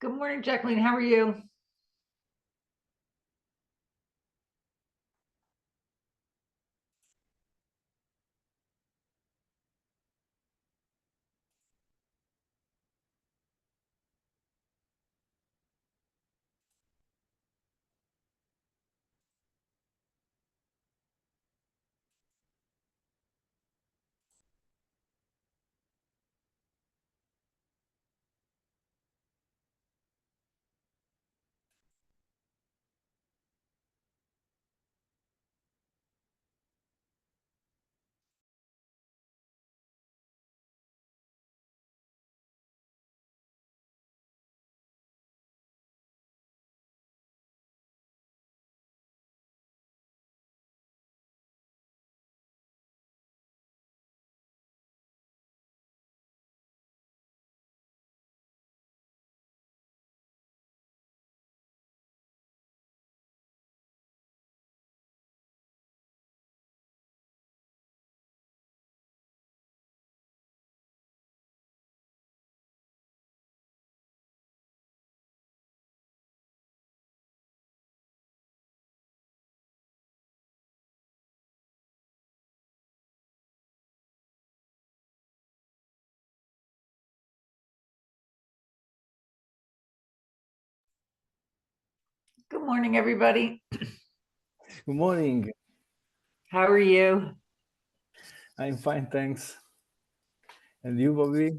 Good morning, Jacqueline. How are you? Good morning, everybody. Good morning. How are you? I'm fine, thanks. And you, Bobby?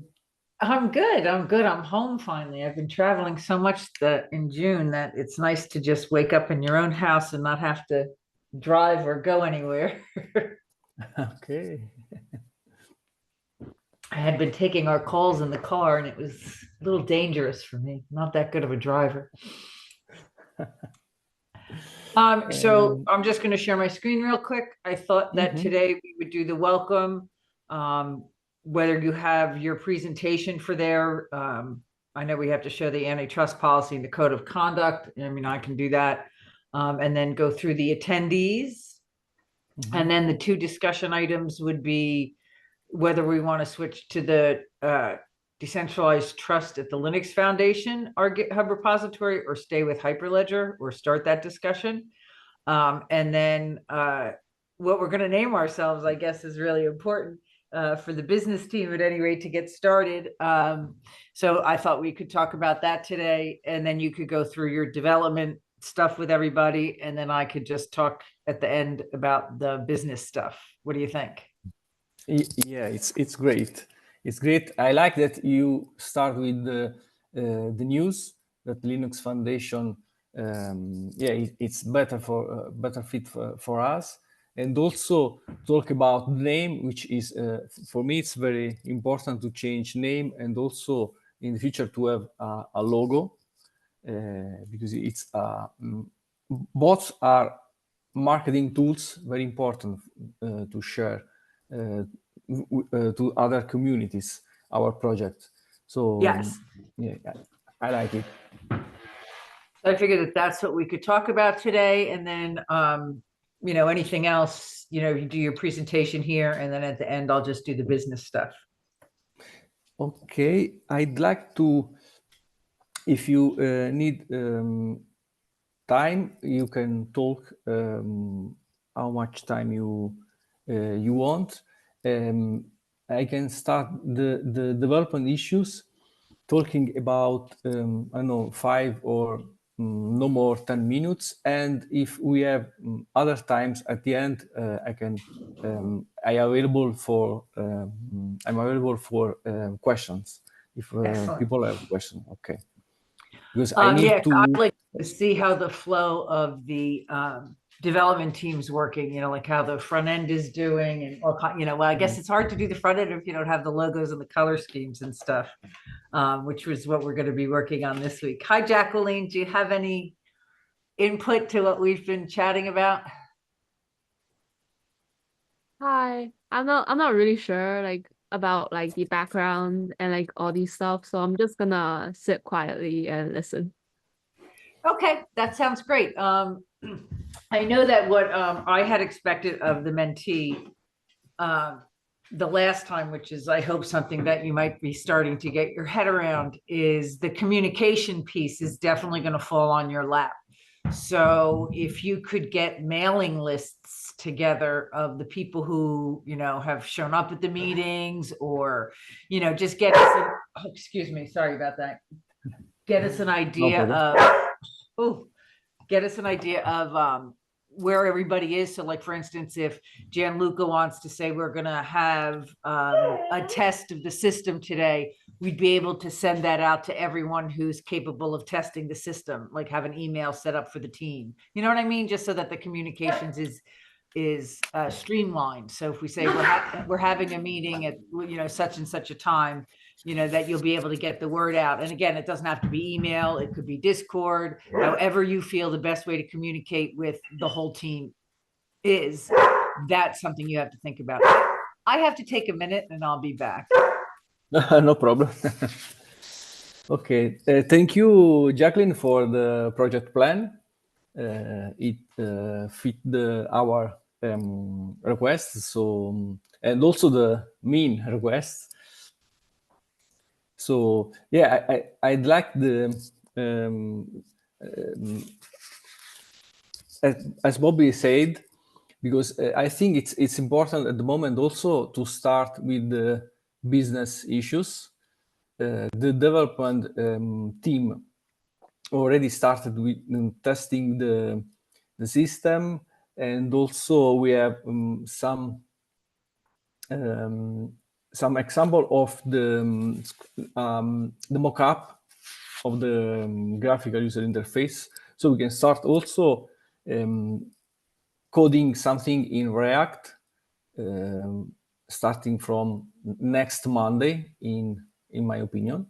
I'm good. I'm home finally. I've been traveling so much in June that it's nice to just wake up in your own house and not have to drive or go anywhere. Okay. I had been taking our calls in the car and it was a little dangerous for me. Not that good of a driver. So Um, I'm just going to share my screen real quick. I thought that mhm. today we would do the welcome. Um, whether you have your presentation for there, I know we have to show the antitrust policy and the code of conduct. I mean, I can do that. And then go through the attendees. And then the two discussion items would be whether we want to switch to the decentralized trust at the Linux Foundation, our GitHub repository, or stay with Hyperledger or start that discussion. And then what we're going to name ourselves, I guess, is really important for the business team at any rate to get started. So I thought we could talk about that today, and then you could go through your development stuff with everybody, and then I could just talk at the end about the business stuff. What do you think? Yeah, it's great. It's great. I like that you start with the news that Linux Foundation. It's better fit for us, and also talk about name, which is for me it's very important to change name, and also in the future to have a logo because it's both are marketing tools very important to share to other communities our project. So Yes. yeah, I like it. I figured that that's what we could talk about today, and then anything else, you do your presentation here, and then at the end I'll just do the business stuff. Okay, I'd like to, if you need time, you can talk how much time you want. I can start the development issues talking about I don't know 5 or no more 10 minutes, and if we have other times at the end, I'm available for questions if Excellent. people have questions. Okay, because I Yeah, need to. I'd like to see how the flow of the development team's working, like how the front end is doing and well, I guess it's hard to do the front end if you don't have the logos and the color schemes and stuff, which was what we're going to be working on this week. Hi, Jacqueline. Do you have any input to what we've been chatting about? Hi, I'm not really sure like about like the background and like all these stuff, so I'm just gonna sit quietly and listen. Okay, that sounds great. I know that what I had expected of the mentee, um, the last time, which is, I hope, something that you might be starting to get your head around, is the communication piece is definitely going to fall on your lap. So if you could get mailing lists together of the people who, have shown up at the meetings, or, just get us, excuse me, sorry about that. Get us an idea of where everybody is. So like, for instance, if Gianluca wants to say we're going to have a test of the system today, we'd be able to send that out to everyone who's capable of testing the system, like have an email set up for the team. You know what I mean? Just so that the communications is streamlined. So if we say we're having a meeting at, such and such a time, that you'll be able to get the word out. And again, it doesn't have to be email. It could be Discord, however you feel the best way to communicate with the whole team is. That's something you have to think about. I have to take a minute and I'll be back. No problem. Okay, thank you, Jacqueline, for the project plan. It fit our requests, so, and also the mean requests. So yeah, I'd like the as Bobby said, because I think it's important at the moment also to start with the business issues. The development team already started with testing the system, and also we have some example of the mock-up of the graphical user interface. So we can start also coding something in React, starting from next Monday, in my opinion.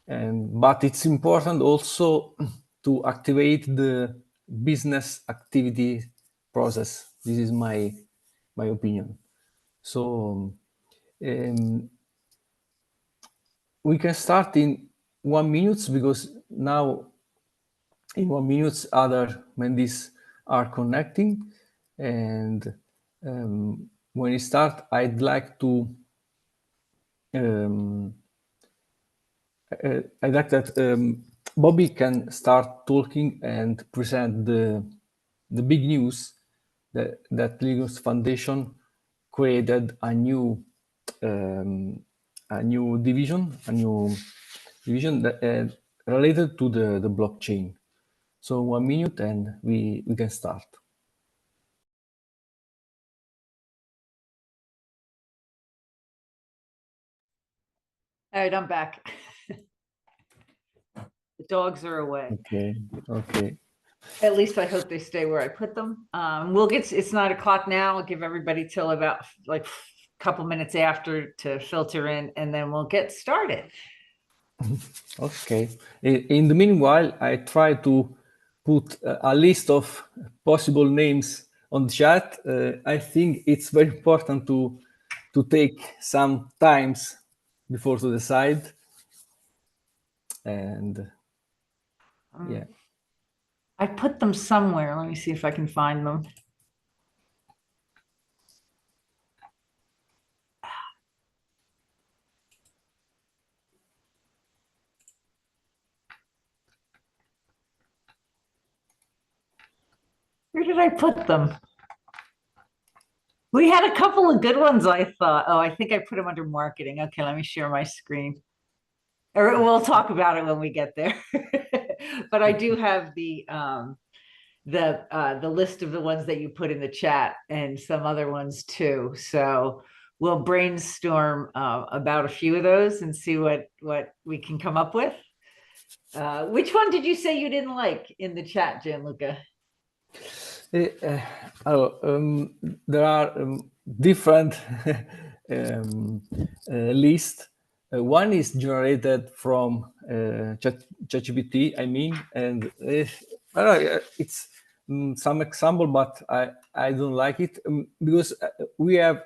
But it's important also to activate the business activity process. This is my opinion. So we can start in 1 minute, because now in 1 minute other Mendes are connecting. And when we start, I'd like to I'd like that Bobby can start talking and present the big news that Linux Foundation created a new division, that related to the blockchain. So 1 minute and we can start. All right, I'm back. The dogs are away. Okay. At least I hope they stay where I put them. It's 9 o'clock now. I'll give everybody till about like a couple minutes after to filter in, and then we'll get started. Okay. In the meanwhile, I try to put a list of possible names on the chat. I think it's very important to take some times before to decide. And yeah. I put them somewhere. Let me see if I can find them. Where did I put them? We had a couple of good ones, I thought. Oh, I think I put them under marketing. Okay, let me share my screen. Or we'll talk about it when we get there. But I do have the list of the ones that you put in the chat, and some other ones too. So we'll brainstorm about a few of those and see what we can come up with. Which one did you say you didn't like in the chat, Gianluca? There are different lists. One is generated from ChatGPT, I mean, and I don't know, it's some example, but I don't like it because we have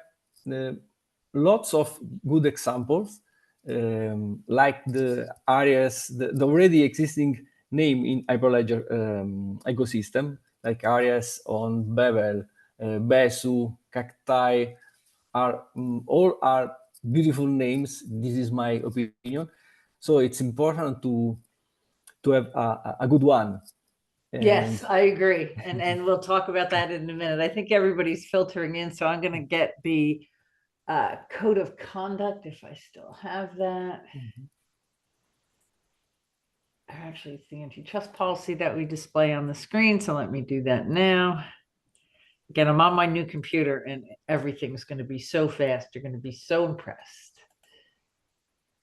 lots of good examples, like the areas, the already existing name in Hyperledger ecosystem, like areas on Bevel, Besu, Cacti, are all are beautiful names. This is my opinion. So it's important to have a good one. Yes, And I agree. And we'll talk about that in a minute. I think everybody's filtering in, so I'm going to get the code of conduct if I still have that. Actually, it's the antitrust policy that we display on the screen. So let me do that now. Again, I'm on my new computer and everything's going to be so fast. You're going to be so impressed.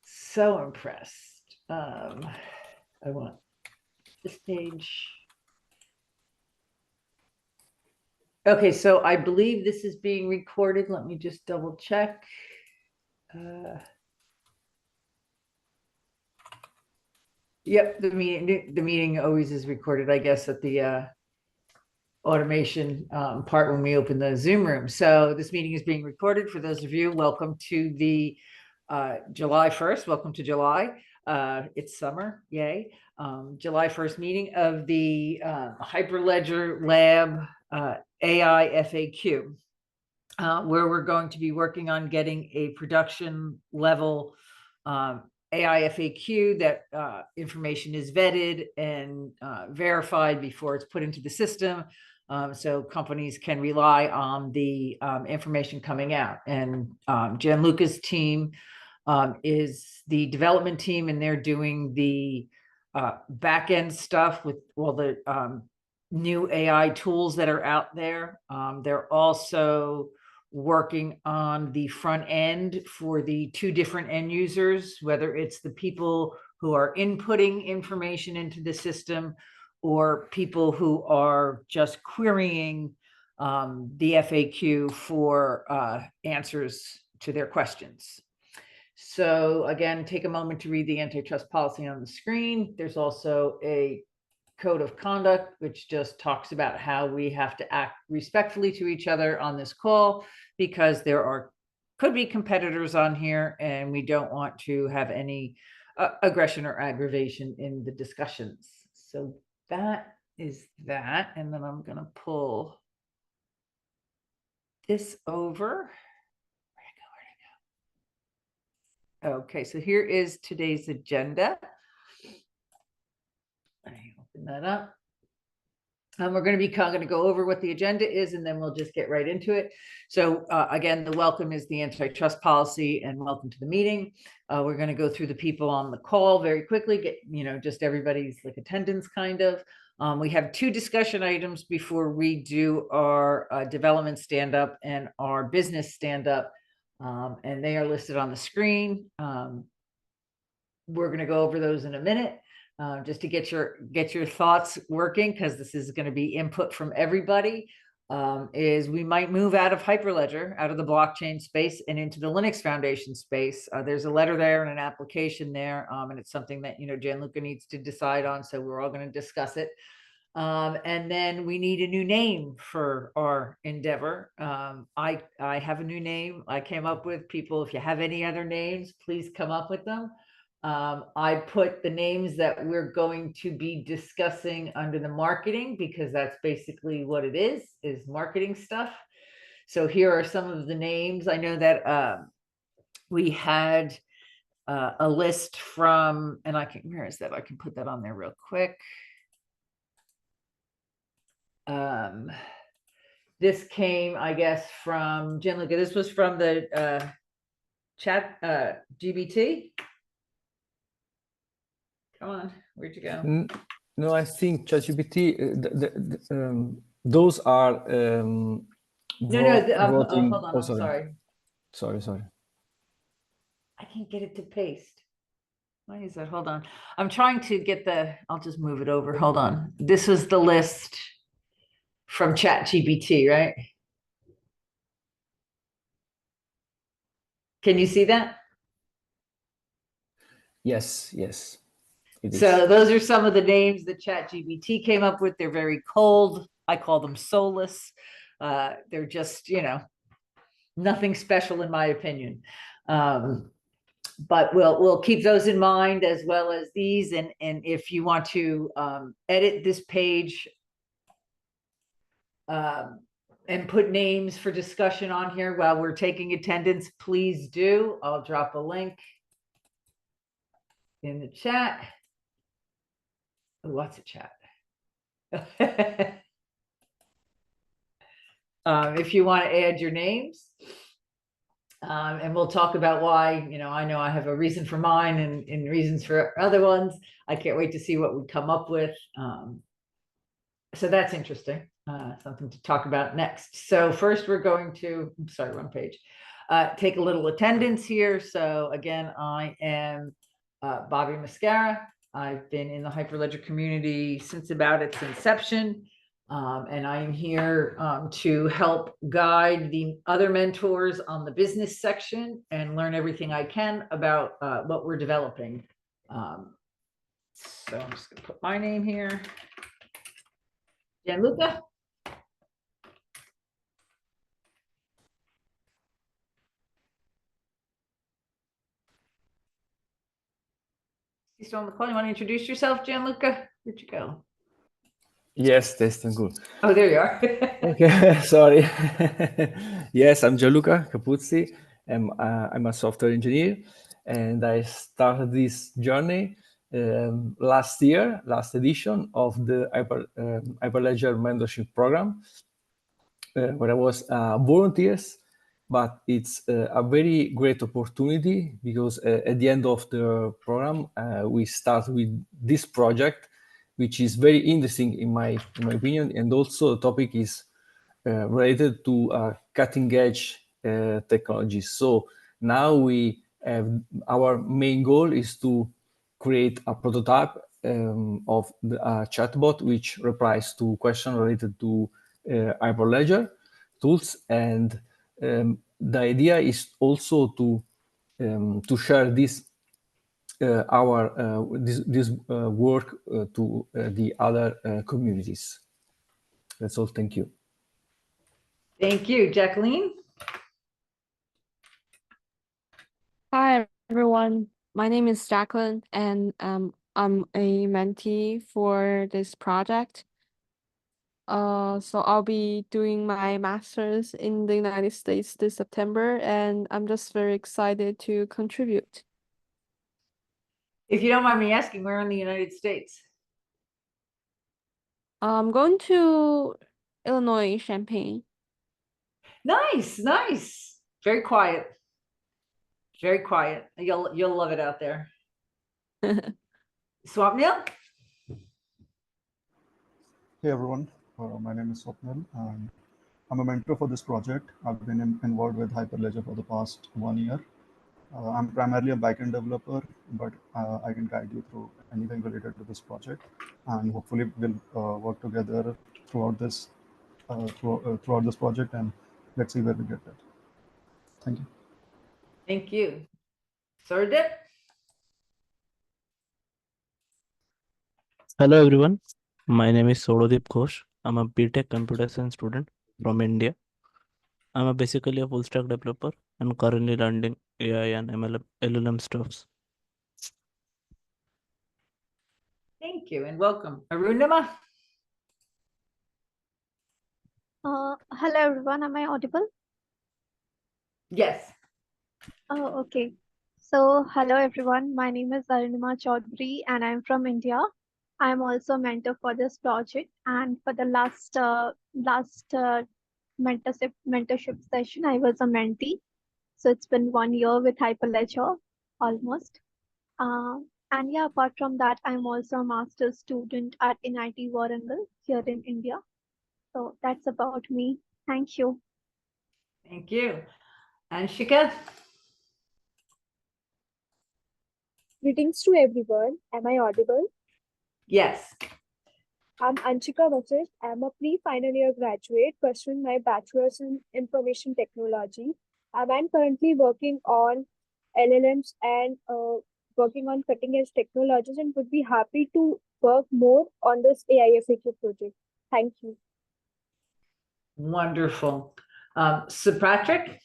So impressed. I want this page. Okay, so I believe this is being recorded. Let me just double check. Yep, the meeting always is recorded, I guess, at the automation part when we open the Zoom room. So this meeting is being recorded. For those of you, welcome to the July 1st. Welcome to July. It's summer, yay. July 1st meeting of the Hyperledger Lab AI FAQ, where we're going to be working on getting a production level AI FAQ that information is vetted and verified before it's put into the system. So companies can rely on the information coming out. And Gianluca's team is the development team, and they're doing the back end stuff with all the new AI tools that are out there. They're also working on the front end for the two different end users, whether it's the people who are inputting information into the system or people who are just querying the FAQ for answers to their questions. So again, take a moment to read the antitrust policy on the screen. There's also a code of conduct, which just talks about how we have to act respectfully to each other on this call, because there could be competitors on here and we don't want to have any aggression or aggravation in the discussions. So that is that. And then I'm going to pull this over. Okay, so here is today's agenda. I open that up. We're going to go over what the agenda is, and then we'll just get right into it. So again, the welcome is the antitrust policy, and welcome to the meeting. We're going to go through the people on the call very quickly, get just everybody's like attendance kind of. We have two discussion items before we do our development stand up and our business stand up, and they are listed on the screen. We're going to go over those in a minute. Just to get your thoughts working, because this is going to be input from everybody, is we might move out of Hyperledger, out of the blockchain space, and into the Linux Foundation space. There's a letter there and an application there, and it's something that Gianluca needs to decide on, so we're all going to discuss it. And then we need a new name for our endeavor. I have a new name I came up with. People, if you have any other names, please come up with them. I put the names that we're going to be discussing under the marketing, because that's basically what it is marketing stuff. So here are some of the names. I know that we had a list from, and where is that? I can put that on there real quick. This came, I guess, from Gianluca. This was from the chat GBT. Come on, where'd you go? No, I think ChatGPT, those are no, hold on, oh, I'm sorry. I can't get it to paste. Why is that? Hold on. I'm trying to get I'll just move it over. Hold on. This was the list from ChatGPT, right? Can you see that? Yes. So those are some of the names that ChatGPT came up with. They're very cold. I call them soulless. They're just, nothing special in my opinion. But we'll keep those in mind, as well as these. And if you want to edit this page, and put names for discussion on here while we're taking attendance, please do. I'll drop a link in the chat. Oh, what's a chat? If you want to add your names. And we'll talk about why, I know I have a reason for mine and reasons for other ones. I can't wait to see what we come up with. So that's interesting, something to talk about next. So first we're going to, I'm sorry, wrong page, take a little attendance here. So again, I am Bobby Mascara. I've been in the Hyperledger community since about its inception. And I'm here to help guide the other mentors on the business section and learn everything I can about what we're developing. So I'm just gonna put my name here. Gianluca? You still on the call? You want to introduce yourself, Gianluca? Where'd you go? Yes, testing good. Oh, there you are. Okay, sorry. Yes, I'm Gianluca Capuzzi. I'm a software engineer, and I started this journey last edition of the Hyperledger mentorship program, where I was volunteers. But it's a very great opportunity because at the end of the program, we start with this project, which is very interesting in my opinion, and also the topic is related to cutting edge technologies. So now we have our main goal is to create a prototype of a chatbot which replies to questions related to Hyperledger tools, and the idea is also to share this this work to the other communities. That's all. Thank you. Thank you, Jacqueline. Hi, everyone. My name is Jacqueline, and I'm a mentee for this project. So I'll be doing my master's in the United States this September, and I'm just very excited to contribute. If you don't mind me asking, where in the United States? I'm going to Illinois, Champaign. Nice, nice. Very quiet. Very quiet. You'll love it out there. Swapnil? Hey everyone, my name is Swapnil and I'm a mentor for this project. I've been involved with Hyperledger for the past 1 year. I'm primarily a backend developer, but I can guide you through anything related to this project, and hopefully we'll work together throughout this throughout this project, and let's see where we get it. Thank you. Thank you. Surdip? Hello everyone, my name is Solodip Ghosh. I'm a BTech computer science student from India. I'm basically a full stack developer and currently learning AI and LLM stuffs. Thank you and welcome. Arunima? Hello everyone, am I audible? Yes. Oh, okay. So, hello everyone, my name is Arunima Chaudhary and I'm from India. I'm also a mentor for this project, and for the last mentorship session, I was a mentee. So it's been 1 year with Hyperledger, almost. And yeah, apart from that, I'm also a master's student at NIT Warangal here in India. So that's about me. Thank you. Thank you. Anshika? Greetings to everyone. Am I audible? Yes. I'm Anshika Vachit. I'm a pre-final year graduate pursuing my bachelor's in information technology. I'm currently working on LLMs and working on cutting edge technologies, and would be happy to work more on this AIFAQ project. Thank you. Wonderful. Sir Patrick?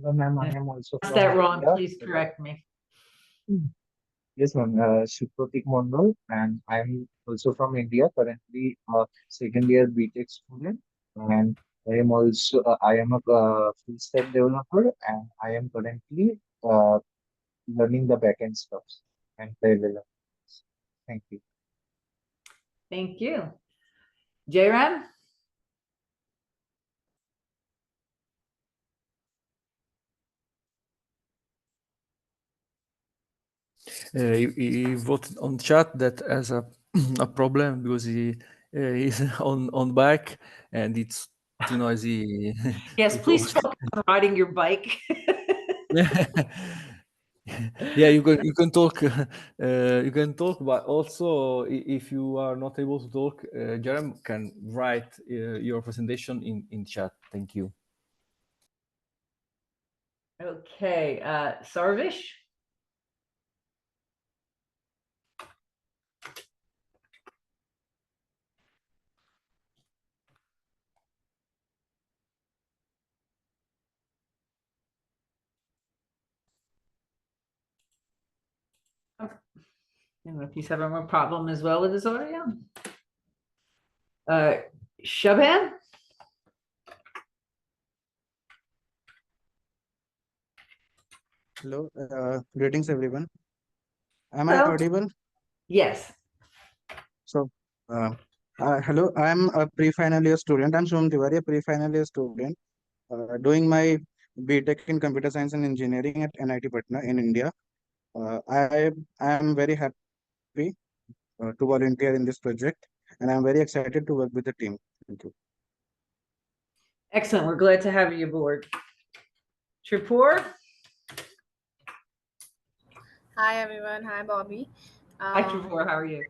Hello, ma'am. I am also Is from that wrong? India. Please correct me. Yes, ma'am. Supratik Mondal, and I'm also from India. Currently, second year BTech student, and I am a full stack developer, and I am currently learning the backend stuff and parallel. Thank you. Thank you. Jairam? He wrote on chat that as a a problem because he's on bike and it's too noisy. Yes, to please talk. focus on riding your bike. Yeah, you can talk. You can talk, but also if you are not able to talk, Jerem can write your presentation in chat. Thank you. Okay, Sarvish? I don't know if he's having a problem as well with his audio. Shaban? Hello, greetings everyone. Am I Hello. audible? Yes. So, hello, I am a pre-final year student. I'm Shom Tiwari, a pre-final year student, doing my BTech in Computer Science and Engineering at NIT Patna in India. I am very happy to volunteer in this project, and I'm very excited to work with the team. Thank you. Excellent. We're glad to have you aboard. Tripur? Hi everyone. Hi Bobby. Hi, Tripur. How are you?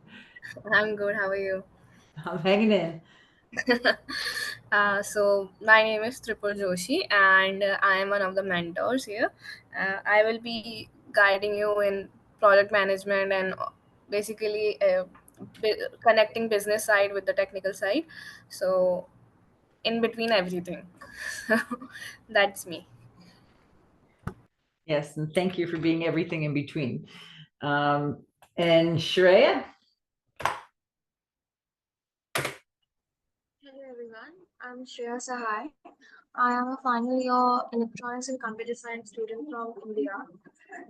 I'm good. How are you? I'm hanging in. So my name is Tripur Joshi, and I am one of the mentors here. I will be guiding you in project management and basically connecting business side with the technical side. So in between everything. That's me. Yes, and thank you for being everything in between. And Shreya? Hello everyone, I'm Shreya Sahai. I am a final year electronics and computer science student from India,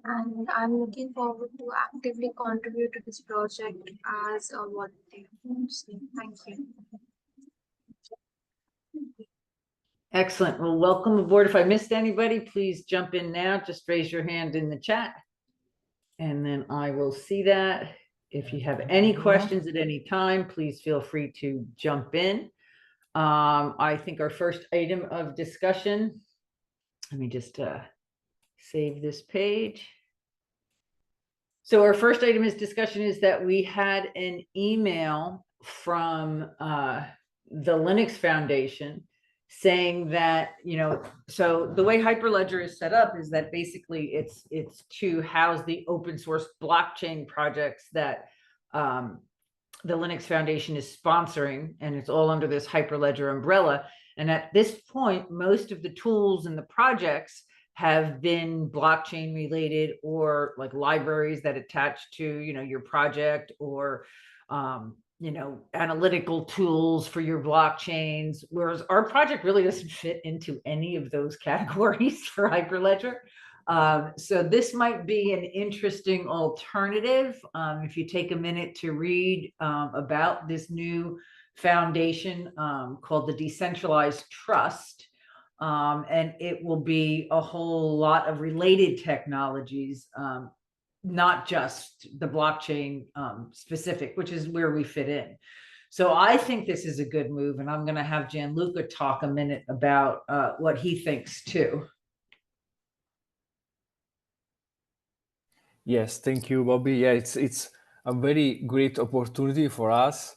and I'm looking forward to actively contribute to this project as a volunteer. Thank you. Excellent. Well, welcome aboard. If I missed anybody, please jump in now. Just raise your hand in the chat, and then I will see that. If you have any questions at any time, please feel free to jump in. I think our first item of discussion, let me just save this page. So our first item is discussion is that we had an email from the Linux Foundation saying that, so the way Hyperledger is set up is that basically it's to house the open source blockchain projects that the Linux Foundation is sponsoring, and it's all under this Hyperledger umbrella. And at this point, most of the tools and the projects have been blockchain related, or like libraries that attach to, your project, or, analytical tools for your blockchains. Whereas our project really doesn't fit into any of those categories for Hyperledger. So this might be an interesting alternative if you take a minute to read about this new foundation called the Decentralized Trust. And it will be a whole lot of related technologies, not just the blockchain specific, which is where we fit in. So I think this is a good move, and I'm going to have Gianluca talk a minute about what he thinks too. Yes, thank you, Bobby. Yeah, it's a very great opportunity for us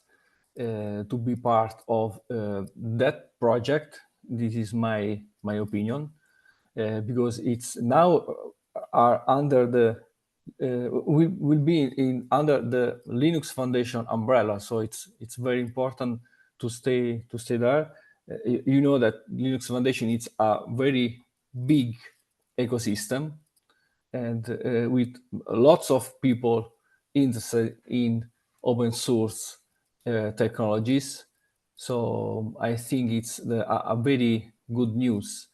to be part of that project. This is my opinion, because it's now are under the will be in under the Linux Foundation umbrella. So it's very important to stay there. You know that Linux Foundation is a very big ecosystem. and with lots of people interested in open source technologies. So I think it's a very good news.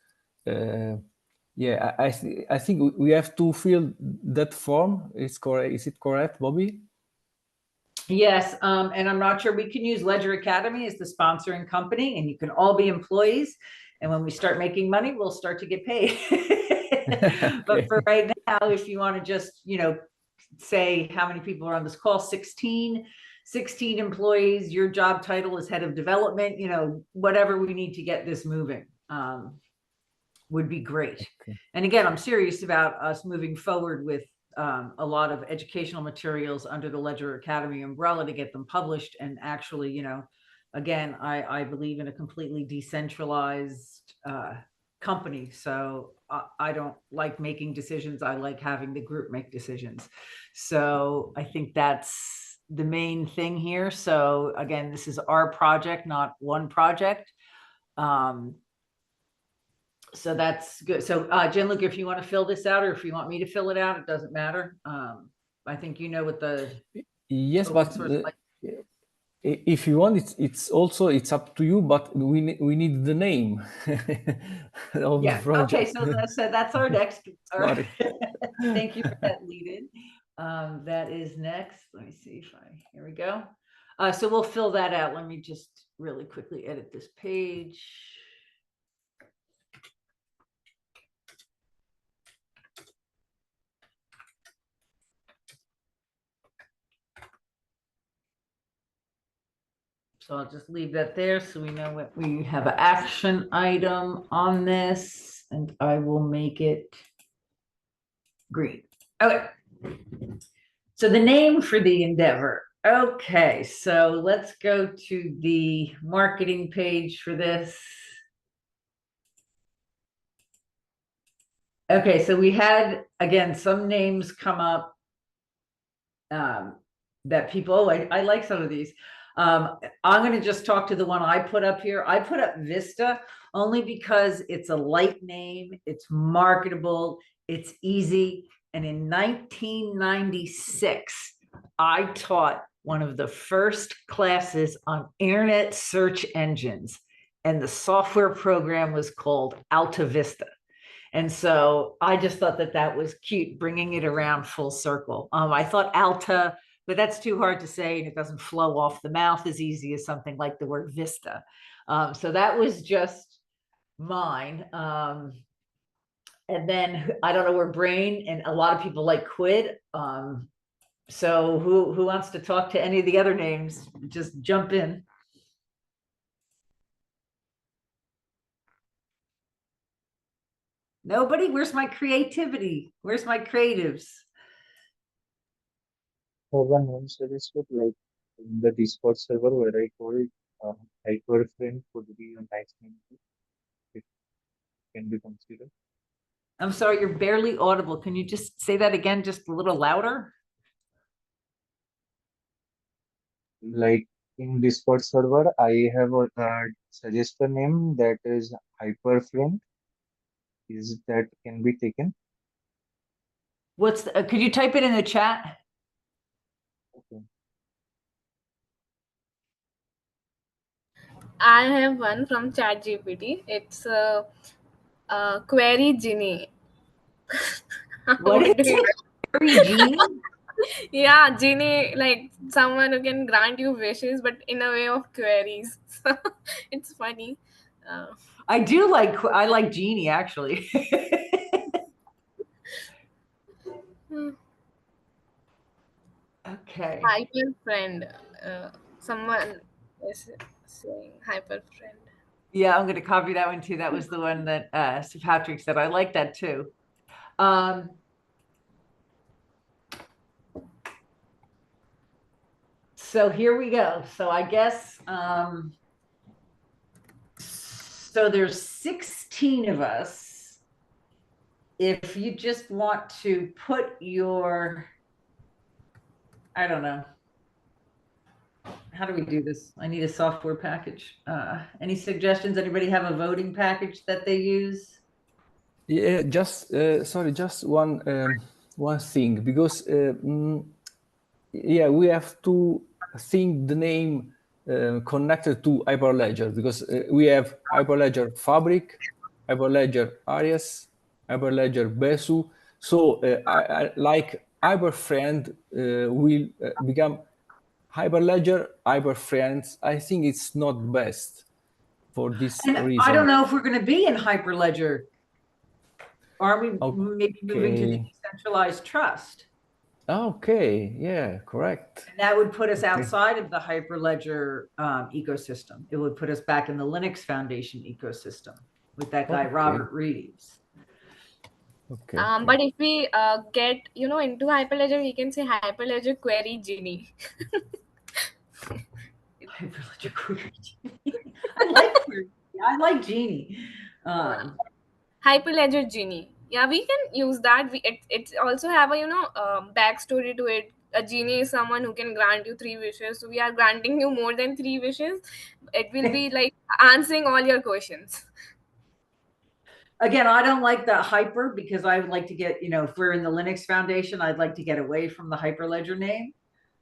Yeah, I think we have to fill that form. Is correct? Is it correct, Bobby? Yes, and I'm not sure, we can use Ledger Academy as the sponsoring company, and you can all be employees. And when we start making money, we'll start to get paid. But for right now, if you want to just, say how many people are on this call, 16 employees, your job title is head of development, whatever we need to get this moving, would be great. Okay. And again, I'm serious about us moving forward with a lot of educational materials under the Ledger Academy umbrella to get them published. And actually, again, I believe in a completely decentralized company. So I don't like making decisions. I like having the group make decisions. So I think that's the main thing here. So again, this is our project, not one project. So that's good. So Gianluca, if you want to fill this out, or if you want me to fill it out, it doesn't matter. I think you know what the yes, open but source if you want, it's up to you. But we need the name of the project. Okay, so that's our next. Sorry. Thank you for that lead in. That is next. Let me see if here we go. So we'll fill that out. Let me just really quickly edit this page. So I'll just leave that there so we know what we have an action item on this, and I will make it green. Okay. So the name for the endeavor. Okay, so let's go to the marketing page for this. Okay, so we had, again, some names come up that people, I like some of these. I'm going to just talk to the one I put up here. I put up Vista only because it's a light name, it's marketable, it's easy. And in 1996, I taught one of the first classes on internet search engines, and the software program was called Alta Vista. And so I just thought that was cute, bringing it around full circle. I thought Alta, but that's too hard to say, and it doesn't flow off the mouth as easy as something like the word Vista. So that was just mine. And then I don't know where Brain, and a lot of people like Quid. So who wants to talk to any of the other names? Just jump in. Nobody? Where's my creativity? Where's my creatives? One name suggested, like in the Discord server where I told Hyperfriend could be a nice name. It can be considered. I'm sorry, you're barely audible. Can you just say that again, just a little louder? Like in Discord server, I have a suggested name that is Hyperfriend. Is that can be taken? What's could you type it in the chat? Okay. I have one from ChatGPT. It's Query Genie. What is it? Query Genie? Yeah, Genie, like someone who can grant you wishes, but in a way of queries. It's funny. I like Genie actually. Okay. Hyper friend. Someone is saying hyper friend. Yeah, I'm going to copy that one too. That was the one that Sir Patrick said. I like that too. So here we go. So I guess, so there's 16 of us. If you just want to put your, I don't know. How do we do this? I need a software package. Any suggestions? Anybody have a voting package that they use? Yeah, just sorry, just one thing, because yeah, we have to think the name connected to Hyperledger, because we have Hyperledger Fabric, Hyperledger Arias, Hyperledger Besu. So I like Hyperfriend will become Hyperledger Hyperfriends. I think it's not best for this And I don't reason. know if we're going to be in Hyperledger. Are we maybe moving to the Okay. decentralized trust? Okay, yeah, correct. And that would put us Okay. outside of the Hyperledger ecosystem. It would put us back in the Linux Foundation ecosystem with that guy, Okay. Robert Reeves. Okay. But if we get, into Hyperledger, we can say Hyperledger query Genie. Hyperledger query Genie. I like query. I like Genie. Hyperledger Genie. Yeah, we can use that. It also have a backstory to it. A genie is someone who can grant you 3 wishes. So we are granting you more than 3 wishes. It will be like answering all your questions. Again, I don't like the hyper because I would like to get, if we're in the Linux Foundation, I'd like to get away from the Hyperledger name,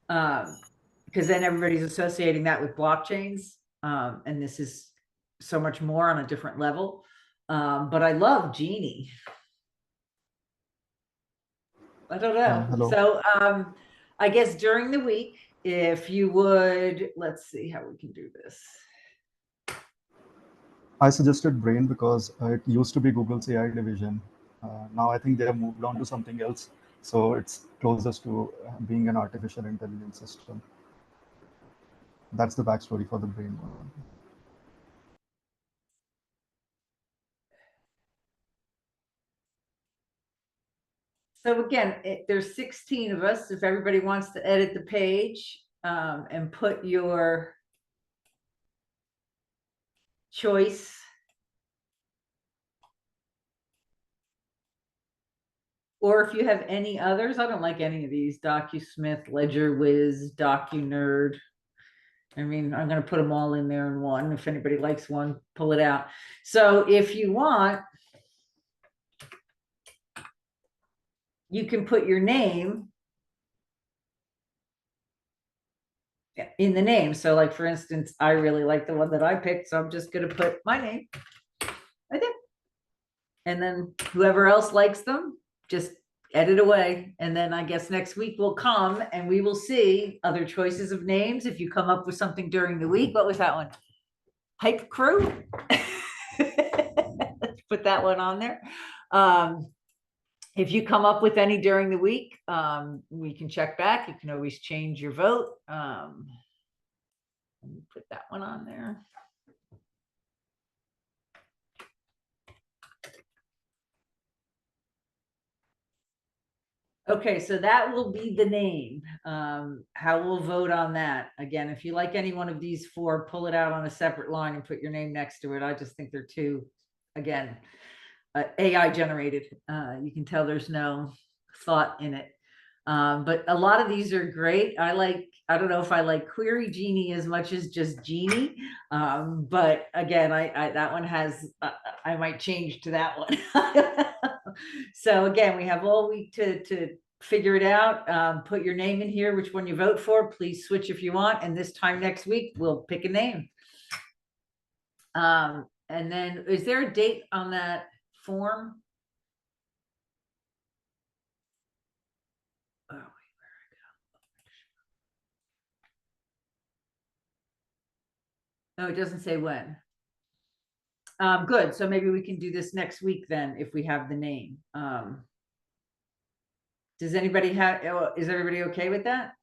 because then everybody's associating that with blockchains, and this is so much more on a different level. But I love Genie. I don't know. Hello. So I guess during the week, if you would, let's see how we can do this. I suggested Brain because it used to be Google's AI division. Now I think they have moved on to something else. So it's closest to being an artificial intelligence system. That's the backstory for the Brain one. So again, there's 16 of us. If everybody wants to edit the page and put your choice. Or if you have any others, I don't like any of these. DocuSmith, LedgerWiz, DocuNerd. I mean, I'm going to put them all in there in one. If anybody likes one, pull it out. So if you want, you can put your name in the name. So like, for instance, I really like the one that I picked. So I'm just going to put my name right there. And then whoever else likes them, just edit away. And then I guess next week will come and we will see other choices of names. If you come up with something during the week, what was that one? Hype Crew. Let's put that one on there. If you come up with any during the week, we can check back. You can always change your vote. Let me put that one on there. Okay, so that will be the name. How we'll vote on that. Again, if you like any one of these four, pull it out on a separate line and put your name next to it. I just think they're too, again, AI generated. You can tell there's no thought in it. But a lot of these are great. I don't know if I like Query Genie as much as just Genie. But again, that one has, I might change to that one. So again, we have all week to figure it out. Put your name in here, which one you vote for. Please switch if you want. And this time next week, we'll pick a name. And then is there a date on that form? Oh, no, it doesn't say when. Good. So maybe we can do this next week then, if we have the name. Does anybody have, is everybody okay with that?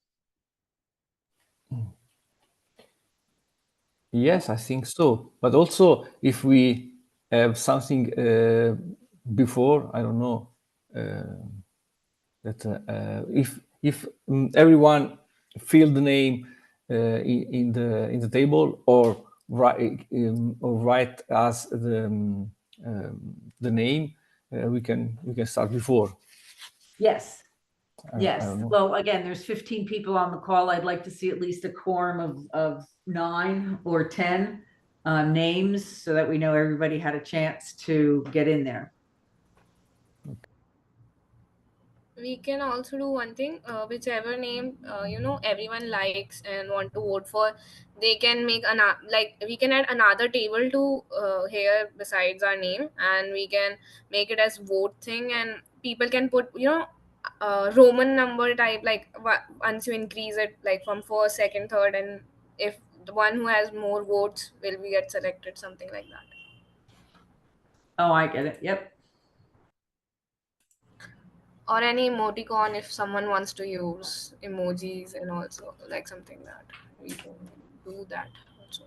Yes, I think so. But also, if we have something before, I don't know, that if everyone fill the name in the table, or write as the name, we can start before. Yes. Yes. I don't know. Well, again, there's 15 people on the call. I'd like to see at least a quorum of 9 or 10 names so that we know everybody had a chance to get in there. We can also do one thing, whichever name everyone likes and want to vote for, they can make like we can add another table to here besides our name, and we can make it as vote thing, and people can put Roman number type, like once you increase it like from first, second, third, and if the one who has more votes will be get selected, something like that. Oh, I get it. Yep. Or any emoticon if someone wants to use emojis, and also like something that we can do that also.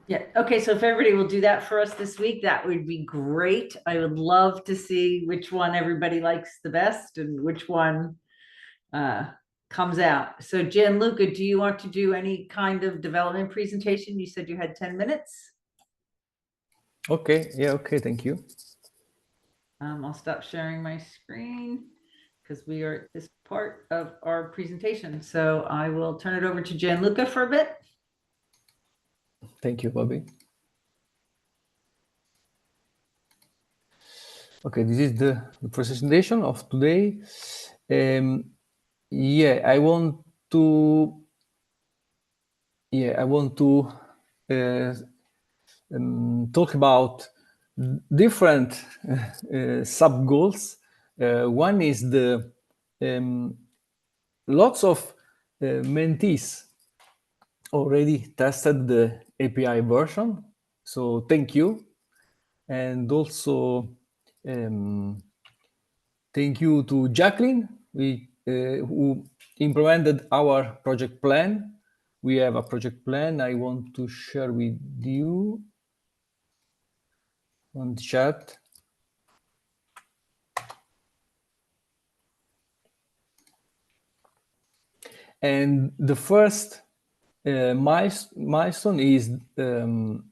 Yeah. Okay. So if everybody will do that for us this week, that would be great. I would love to see which one everybody likes the best and which one comes out. So Gianluca, do you want to do any kind of development presentation? You said you had 10 minutes. Okay. Yeah. Okay. Thank you. I'll stop sharing my screen because we are at this part of our presentation. So I will turn it over to Gianluca for a bit. Thank you, Bobby. Okay, this is the presentation of today. Yeah, I want to talk about different sub goals. One is the lots of mentees already tested the API version, so thank you, and also thank you to Jacqueline, who implemented our project plan. We have a project plan I want to share with you on the chat. And the first milestone is the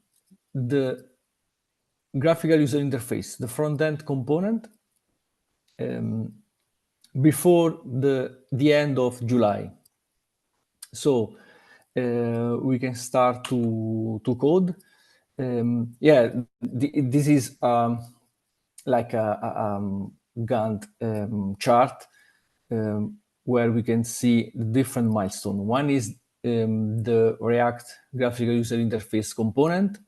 graphical user interface, the front-end component, before the end of July. So we can start to code. This is like a Gantt chart where we can see the different milestones. One is the React graphical user interface component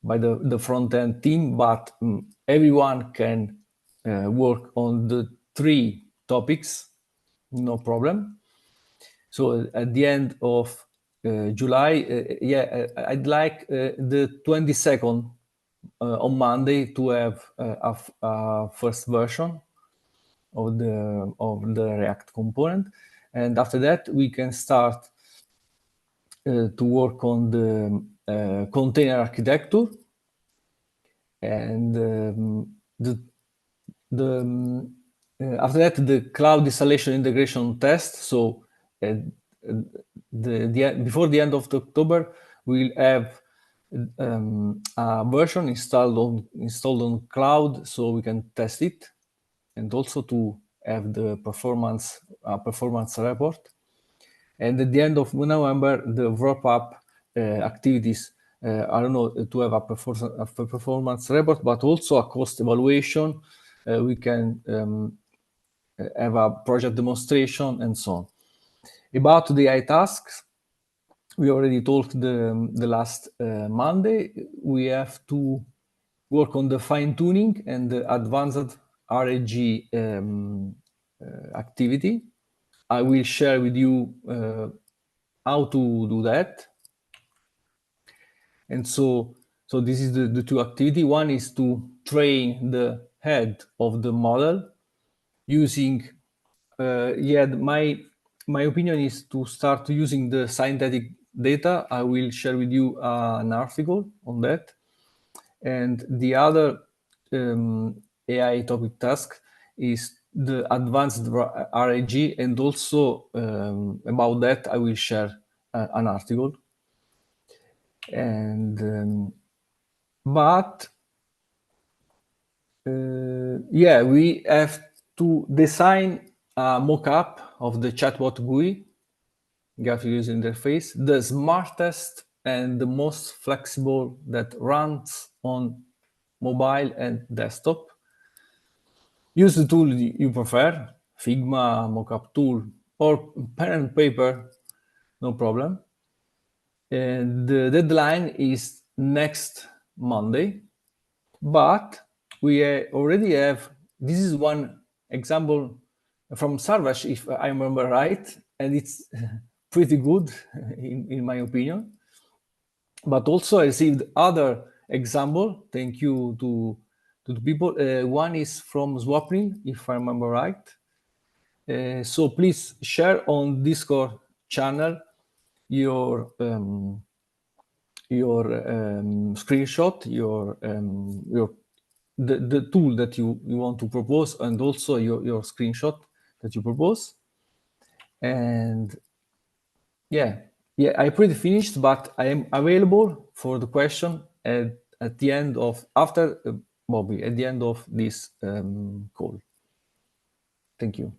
by the front-end team, but everyone can work on the 3 topics, no problem. So at the end of July, I'd like the 22nd on Monday to have a first version of the React component, and after that we can start to work on the container architecture and after that the cloud installation integration test. So before the end of October we'll have a version installed on cloud, so we can test it, and also to have the performance report. And at the end of November, the wrap up activities. I don't know, to have a performance report, but also a cost evaluation. We can have a project demonstration and so on. About the AI tasks, we already talked the last Monday. We have to work on the fine tuning and the advanced RAG activity. I will share with you how to do that. And so this is the 2 activity. One is to train the head of the model using, my opinion is to start using the synthetic data. I will share with you an article on that. And the other AI topic task is the advanced RAG, and also about that I will share an article. And we have to design a mock-up of the chatbot GUI graphic user interface, the smartest and the most flexible that runs on mobile and desktop. Use the tool you prefer, Figma, Mockup tool, or pen and paper, no problem. And the deadline is next Monday, but we already have, this is one example from Sarvash, if I remember right, and it's pretty good in my opinion. But also I received other example, thank you to the people. One is from Swapnil, if I remember right. So please share on Discord channel your screenshot, the tool that you want to propose, and also your screenshot that you propose. And yeah, I pretty finished, but I am available for the question at the end of, after Bobby, at the end of this call. Thank you.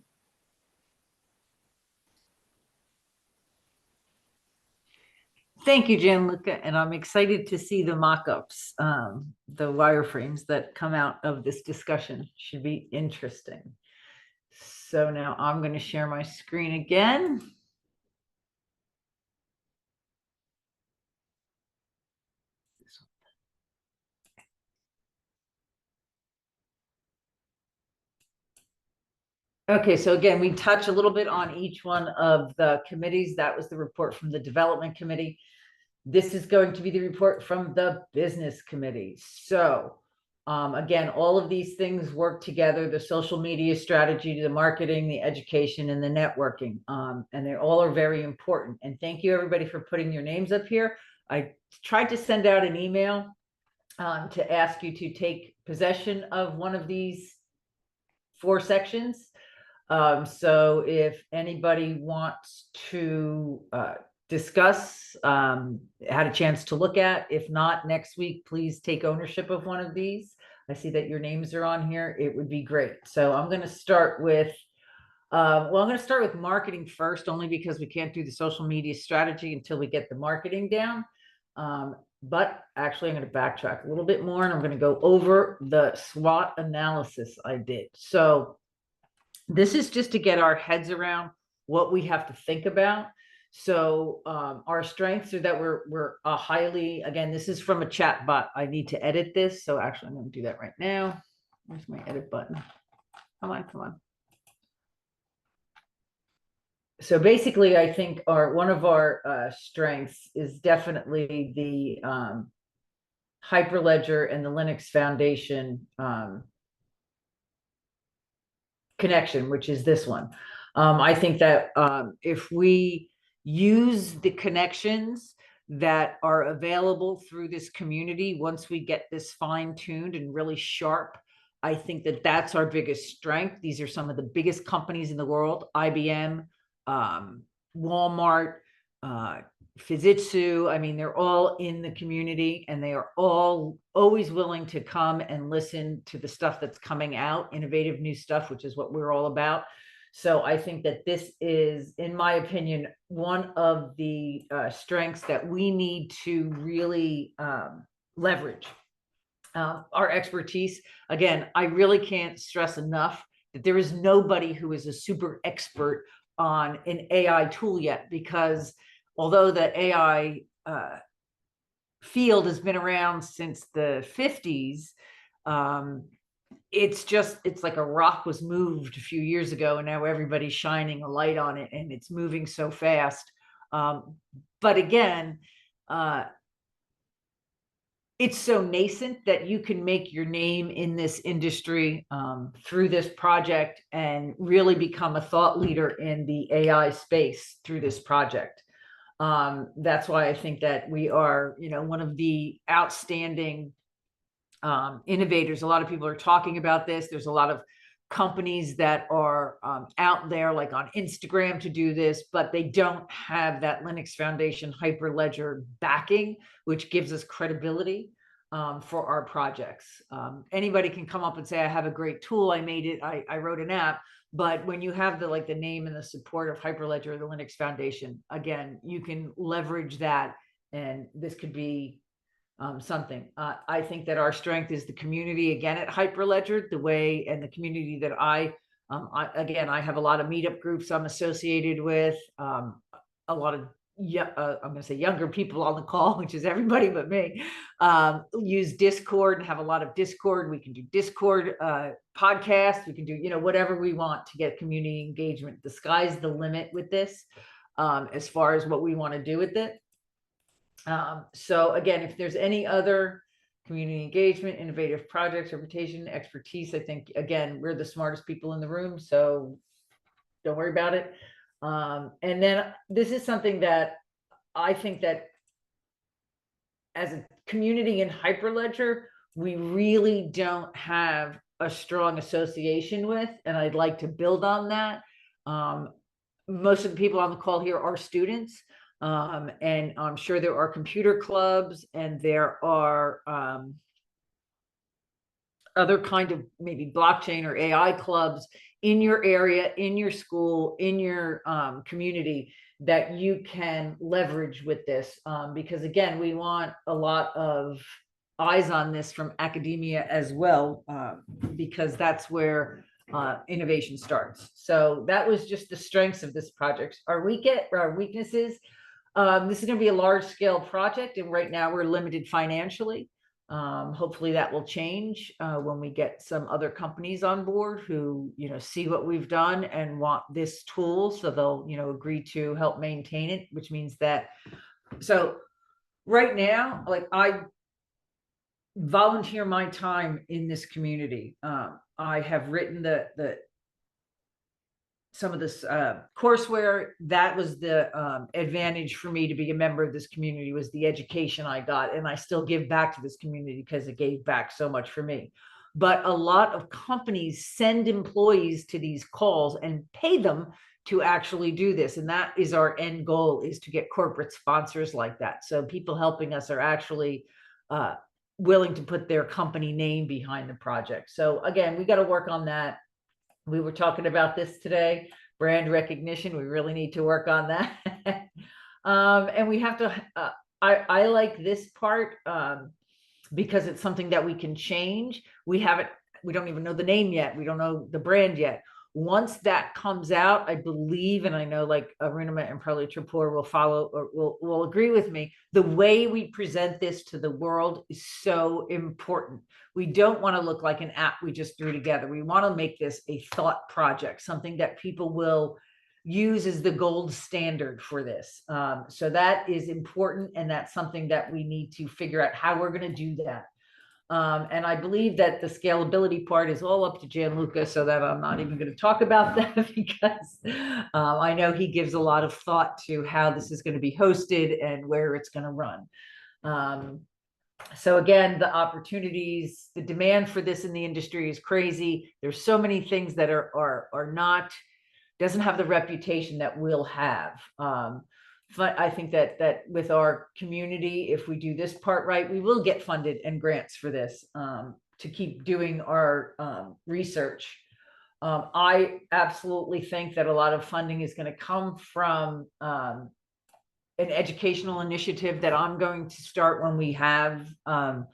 Thank you, Gianluca, and I'm excited to see the mock-ups, the wireframes that come out of this discussion. Should be interesting. So now I'm going to share my screen again. Okay, so again, we touch a little bit on each one of the committees. That was the report from the development committee. This is going to be the report from the business committee. So again, all of these things work together, the social media strategy, the marketing, the education, and the networking. And they all are very important. And thank you everybody for putting your names up here. I tried to send out an email to ask you to take possession of one of these 4 sections. So if anybody wants to discuss, had a chance to look at, if not next week, please take ownership of one of these. I see that your names are on here. It would be great. So I'm going to start with, I'm going to start with marketing first, only because we can't do the social media strategy until we get the marketing down. But actually, I'm going to backtrack a little bit more, and I'm going to go over the SWOT analysis I did. So this is just to get our heads around what we have to think about. So our strengths are that we're a highly, again, this is from a chat bot. I need to edit this. So actually, I'm going to do that right now. Where's my edit button? Come on. So basically, I think one of our strengths is definitely the Hyperledger and the Linux Foundation connection, which is this one. I think that if we use the connections that are available through this community, once we get this fine-tuned and really sharp, I think that that's our biggest strength. These are some of the biggest companies in the world: IBM, Walmart, Fujitsu. I mean, they're all in the community, and they are all always willing to come and listen to the stuff that's coming out, innovative new stuff, which is what we're all about. So I think that this is, in my opinion, one of the strengths that we need to really leverage. Our expertise. Again, I really can't stress enough that there is nobody who is a super expert on an AI tool yet, because although the AI field has been around since the 50s, it's like a rock was moved a few years ago, and now everybody's shining a light on it, and it's moving so fast. But again, it's so nascent that you can make your name in this industry through this project and really become a thought leader in the AI space through this project. That's why I think that we are, one of the outstanding innovators. A lot of people are talking about this. There's a lot of companies that are out there, like on Instagram, to do this, but they don't have that Linux Foundation Hyperledger backing, which gives us credibility. for our projects. Anybody can come up and say, I have a great tool, I made it, I wrote an app. But when you have the name and the support of Hyperledger or the Linux Foundation, again, you can leverage that, and this could be something. I think that our strength is the community again at Hyperledger, the way and the community that I have a lot of meetup groups I'm associated with, a lot of I'm going to say younger people on the call, which is everybody but me, use Discord and have a lot of Discord. We can do Discord podcasts. We can do, whatever we want to get community engagement. The sky's the limit with this, as far as what we want to do with it. So again, if there's any other community engagement, innovative projects, reputation, expertise, I think, again, we're the smartest people in the room, so don't worry about it. And then this is something that I think that as a community in Hyperledger, we really don't have a strong association with, and I'd like to build on that. Most of the people on the call here are students, and I'm sure there are computer clubs, and there are other kind of maybe blockchain or AI clubs in your area, in your school, in your community that you can leverage with this. Because again, we want a lot of eyes on this from academia as well, because that's where innovation starts. So that was just the strengths of this project. Our weaknesses, this is going to be a large scale project, and right now we're limited financially. Hopefully that will change when we get some other companies on board who, see what we've done and want this tool. So they'll, agree to help maintain it, which means that, so right now, like, I volunteer my time in this community. I have written some of this courseware. That was the advantage for me to be a member of this community, was the education I got, and I still give back to this community because it gave back so much for me. But a lot of companies send employees to these calls and pay them to actually do this, and that is our end goal, is to get corporate sponsors like that. So people helping us are actually willing to put their company name behind the project. So again, we got to work on that. We were talking about this today, brand recognition. We really need to work on that. And we have to, I like this part because it's something that we can change. We don't even know the name yet. We don't know the brand yet. Once that comes out, I believe, and I know like Arunima and probably Tripur will follow or will agree with me, the way we present this to the world is so important. We don't want to look like an app we just threw together. We want to make this a thought project, something that people will use as the gold standard for this. So that is important, and that's something that we need to figure out how we're going to do that. And I believe that the scalability part is all up to Gianluca, so that I'm not even going to talk about that because I know he gives a lot of thought to how this is going to be hosted and where it's going to run. So again, the opportunities, the demand for this in the industry is crazy. There's so many things that are not, doesn't have the reputation that we'll have. But I think that with our community, if we do this part right, we will get funded and grants for this to keep doing our research. I absolutely think that a lot of funding is going to come from an educational initiative that I'm going to start when we have a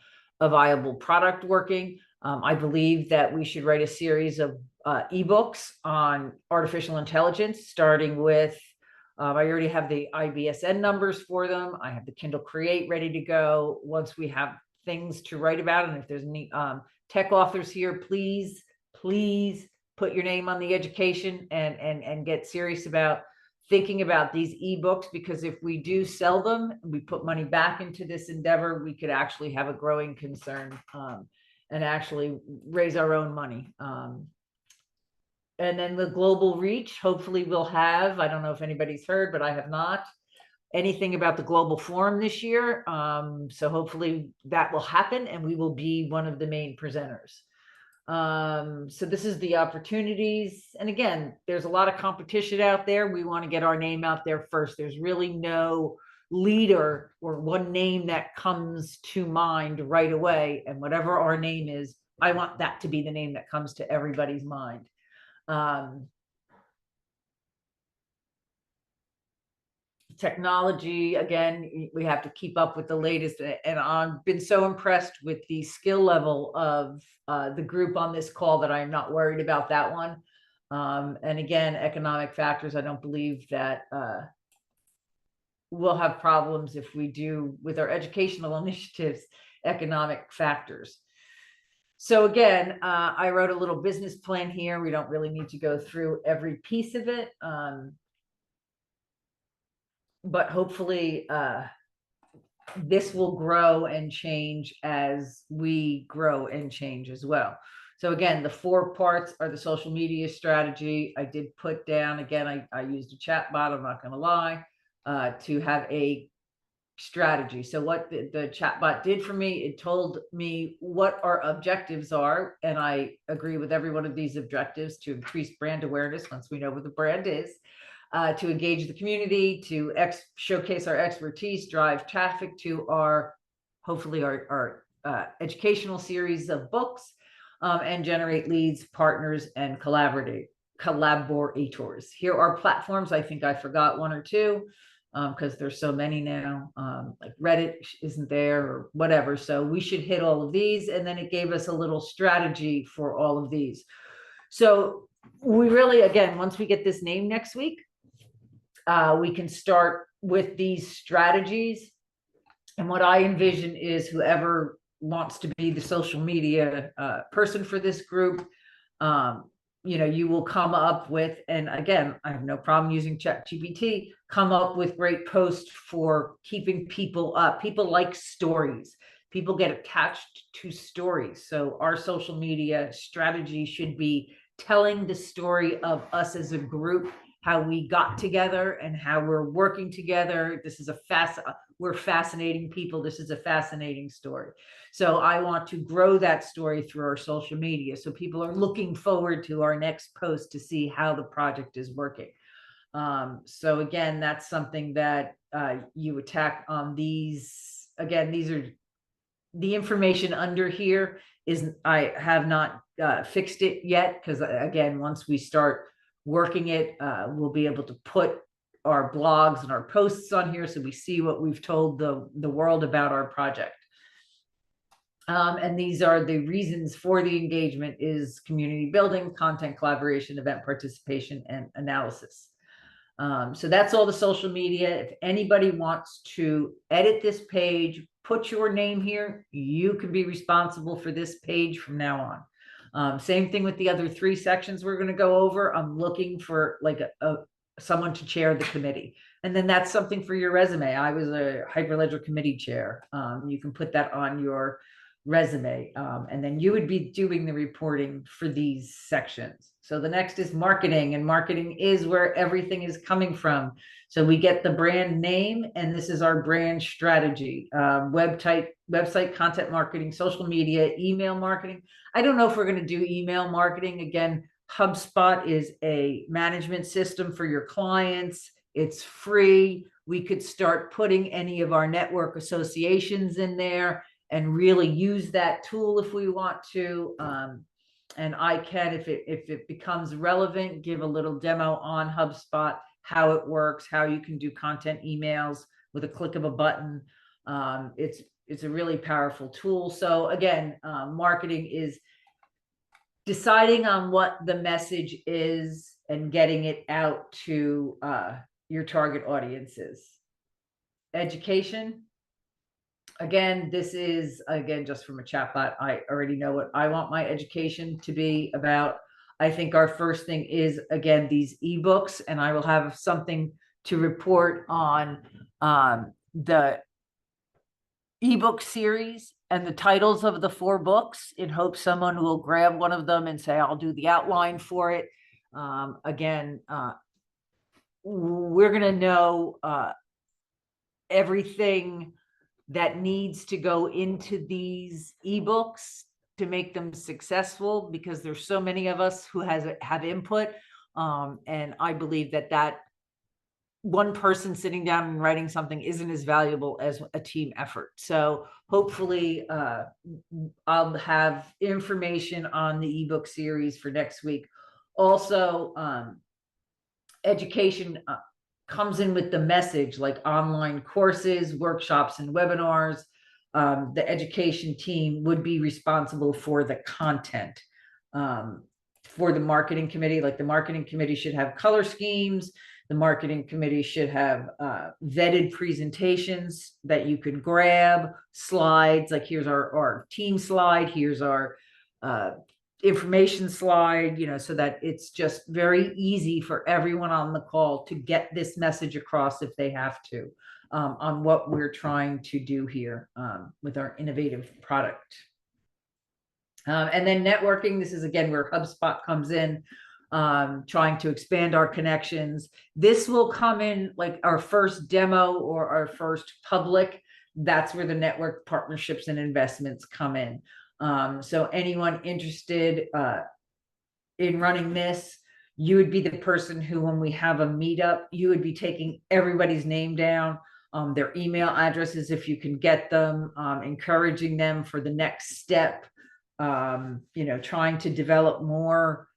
viable product working. I believe that we should write a series of ebooks on artificial intelligence, starting with I already have the IBSN numbers for them. I have the Kindle Create ready to go. Once we have things to write about, and if there's any tech authors here, please put your name on the education and get serious about thinking about these ebooks, because if we do sell them, we put money back into this endeavor, we could actually have a growing concern and actually raise our own money. And then the global reach, hopefully we'll have, I don't know if anybody's heard, but I have not, anything about the global forum this year. So hopefully that will happen and we will be one of the main presenters. So this is the opportunities. And again, there's a lot of competition out there. We want to get our name out there first. There's really no leader or one name that comes to mind right away. And whatever our name is, I want that to be the name that comes to everybody's mind. Technology, again, we have to keep up with the latest, and I've been so impressed with the skill level of the group on this call that I'm not worried about that one. And again, economic factors, I don't believe that we'll have problems if we do with our educational initiatives, economic factors. So again, I wrote a little business plan here. We don't really need to go through every piece of it. But hopefully this will grow and change as we grow and change as well. So again, the 4 parts are the social media strategy. I did put down, again, I used a chat bot, I'm not going to lie, to have a strategy. So what the chat bot did for me, it told me what our objectives are. And I agree with every one of these objectives: to increase brand awareness once we know what the brand is, to engage the community, to showcase our expertise, drive traffic to our, hopefully our educational series of books, and generate leads, partners, and collaborators. Here are platforms. I think I forgot 1 or 2 because there's so many now, like Reddit isn't there or whatever. So we should hit all of these. And then it gave us a little strategy for all of these. So we really, again, once we get this name next week, we can start with these strategies. And what I envision is whoever wants to be the social media person for this group, you will come up with, and again, I have no problem using ChatGPT, come up with great posts for keeping people up. People like stories. People get attached to stories. So our social media strategy should be telling the story of us as a group, how we got together and how we're working together. This is we're fascinating people. This is a fascinating story. So I want to grow that story through our social media. So people are looking forward to our next post to see how the project is working. So again, that's something that you attack on these. Again, these are the information under here. I have not fixed it yet, because again, once we start working it, we'll be able to put our blogs and our posts on here so we see what we've told the world about our project. And these are the reasons for the engagement: is community building, content collaboration, event participation, and analysis. So that's all the social media. If anybody wants to edit this page, put your name here, you can be responsible for this page from now on. Same thing with the other 3 sections we're going to go over. I'm looking for like someone to chair the committee. And then that's something for your resume. I was a Hyperledger committee chair. You can put that on your resume. And then you would be doing the reporting for these sections. So the next is marketing, and marketing is where everything is coming from. So we get the brand name, and this is our brand strategy: website content marketing, social media, email marketing. I don't know if we're going to do email marketing. Again, HubSpot is a management system for your clients. It's free. We could start putting any of our network associations in there and really use that tool if we want to. And I can, if it becomes relevant, give a little demo on HubSpot, how it works, how you can do content emails with a click of a button. It's a really powerful tool. So again, marketing is deciding on what the message is and getting it out to your target audiences. Education. Again, this is, again, just from a chatbot. I already know what I want my education to be about. I think our first thing is, again, these ebooks, and I will have something to report on the ebook series and the titles of the 4 books, in hopes someone will grab one of them and say, I'll do the outline for it. Again, we're going to know everything that needs to go into these ebooks to make them successful, because there's so many of us who have input. And I believe that one person sitting down and writing something isn't as valuable as a team effort. So hopefully I'll have information on the ebook series for next week. Also, education comes in with the message, like online courses, workshops, and webinars. The education team would be responsible for the content. For the marketing committee, like the marketing committee should have color schemes. The marketing committee should have vetted presentations that you could grab, slides, like here's our team slide, here's our information slide, so that it's just very easy for everyone on the call to get this message across if they have to, on what we're trying to do here with our innovative product. And then networking, this is again where HubSpot comes in, trying to expand our connections. This will come in like our first demo or our first public. That's where the network partnerships and investments come in. So anyone interested in running this, you would be the person who, when we have a meetup, you would be taking everybody's name down, their email addresses if you can get them, encouraging them for the next step, trying to develop more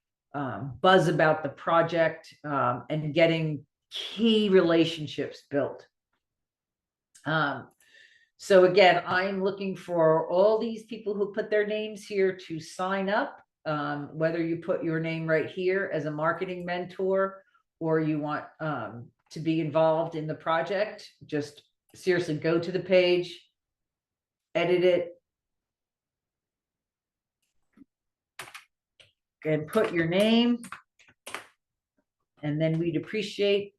buzz about the project, and getting key relationships built. So again, I'm looking for all these people who put their names here to sign up, whether you put your name right here as a marketing mentor or you want to be involved in the project. Just seriously go to the page, edit it, and put your name. And then we'd appreciate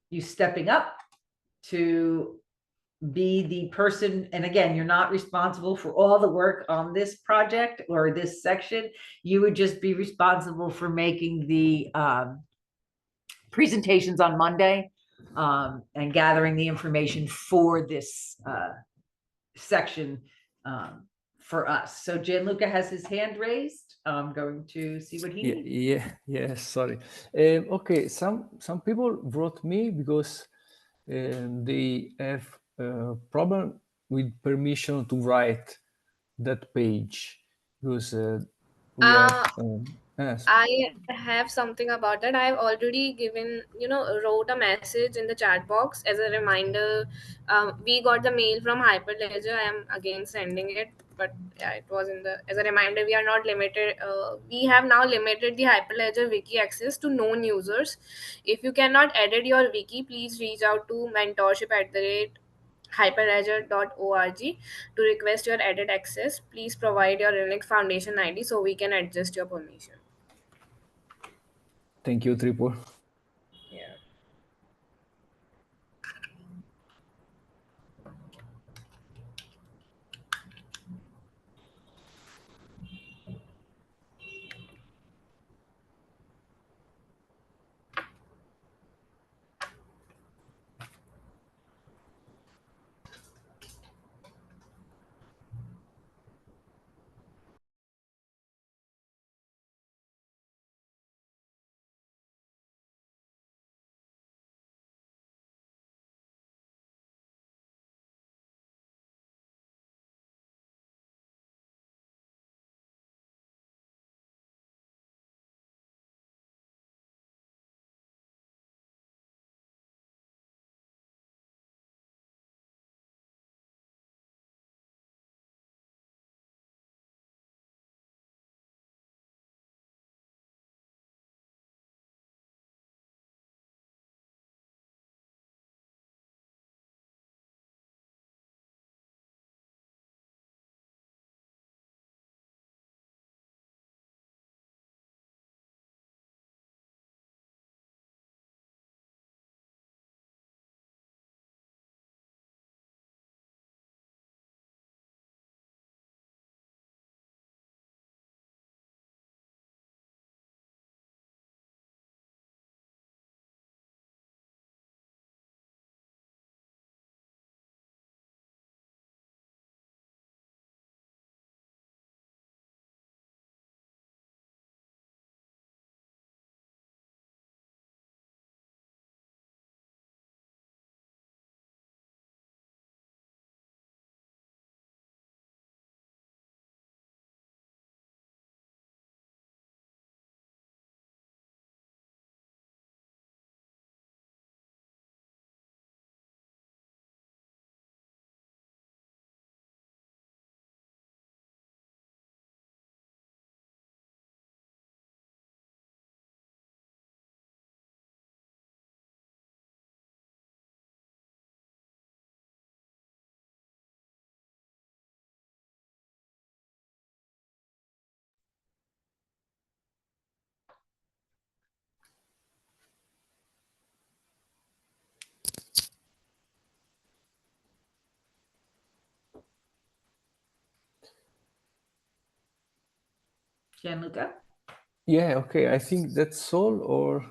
you stepping up to be the person. And again, you're not responsible for all the work on this project or this section. You would just be responsible for making the presentations on Monday, and gathering the information for this section for us. So Gianluca has his hand raised. I'm going to see what he needs. Sorry. Okay, some people wrote me because they have a problem with permission to write that page, because we have yes. I have something about that. I've already given, wrote a message in the chat box as a reminder. We got the mail from Hyperledger. I am again sending it, but yeah, it was as a reminder. We are not limited. We have now limited the Hyperledger wiki access to known users. If you cannot edit your wiki, please reach out to mentorship@hyperledger.org to request your edit access. Please provide your Linux Foundation ID so we can adjust your permission. Thank you, Triple. Yeah. Gianluca? Yeah, okay. I think that's all, or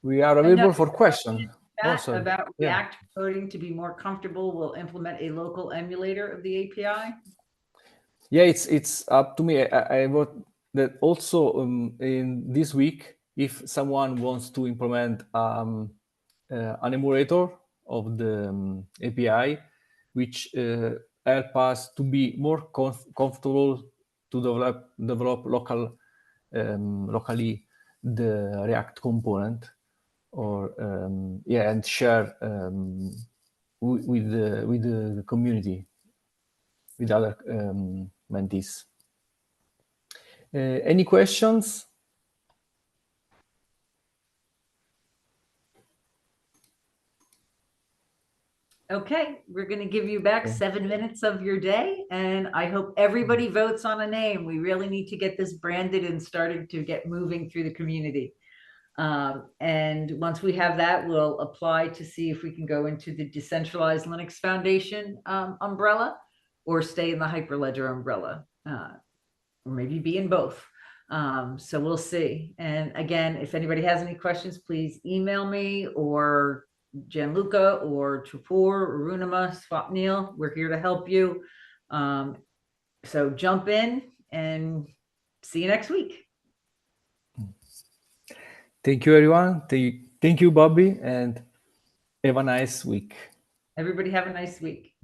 we are No, available for question. Oh, That sorry. about Yeah. React coding to be more comfortable will implement a local emulator of the API. Yeah, it's up to me. I wrote that also in this week, if someone wants to implement an emulator of the API, which help us to be more comfortable to develop locally the React component, or yeah, and share with the community, with other mentees. Any questions? Okay, we're going to give you back Okay. 7 minutes of your day, and I hope everybody votes on a name. We really need to get this branded and started to get moving through the community. And once we have that, we'll apply to see if we can go into the Decentralized Linux Foundation umbrella, or stay in the Hyperledger umbrella, or maybe be in both. So we'll see. And again, if anybody has any questions, please email me, or Gianluca, or Tripur, or Runima, Swapnil. We're here to help you. So jump in and see you next week. Thank you, everyone. Thank you, Bobby, and have a nice week. Everybody have a nice week.